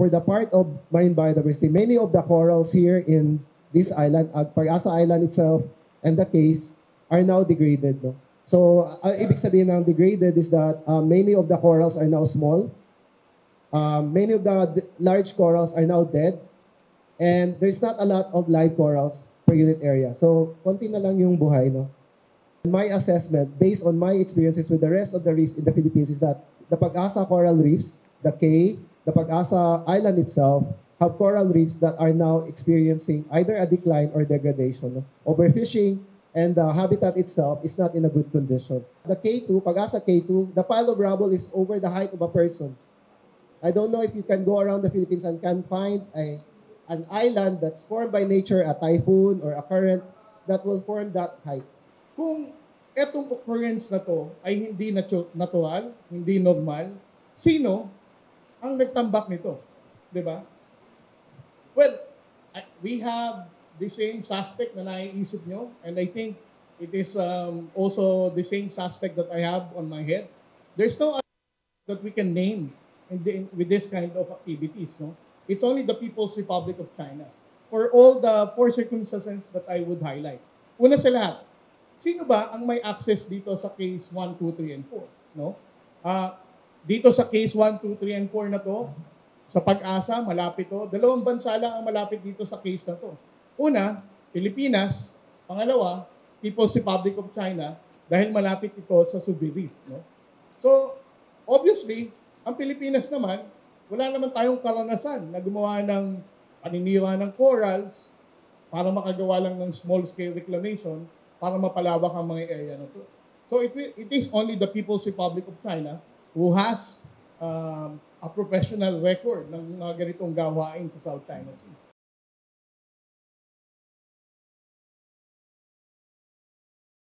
for the part of marine biodiversity, many of the corals here in this island, Pag-asa Island itself, and the case are now degraded. No? So, ibig sabihin ng degraded is that many of the corals are now small. Many of the large corals are now dead. And there's not a lot of live corals per unit area. So, konti na lang yung buhay. No? My assessment, based on my experiences with the rest of the reefs in the Philippines, is that the Pag-asa coral reefs, the Cay, the Pag-asa Island itself, have coral reefs that are now experiencing either a decline or degradation. No? Overfishing, and the habitat itself is not in a good condition. The K2, Pag-asa K2, the pile of rubble is over the height of a person. I don't know if you can go around the Philippines and can find an island that's formed by nature, a typhoon or a current, that will form that height. Kung etong occurrence na to ay hindi natural, hindi normal, sino ang nagtambak nito? Diba? Well, we have the same suspect na naiisip nyo, and I think it is also the same suspect that I have on my head. There's no other that we can name with this kind of activities. No? It's only the People's Republic of China for all the four circumstances that I would highlight. Una sa lahat, sino ba ang may access dito sa case 1, 2, 3, and 4? No? Dito sa case 1, 2, 3, and 4 na to, sa Pag-asa, malapit to. Dalawang bansa lang ang malapit dito sa case na to. Una, Pilipinas. Pangalawa, People's Republic of China, dahil malapit ito sa Subi Reef. No? So, obviously, ang Pilipinas naman, wala naman tayong karanasan na gumawa ng paninira ng corals para makagawa lang ng small-scale reclamation para mapalawak ang mga area na to. So, it is only the People's Republic of China who has a professional record ng mga ganitong gawain sa South China Sea.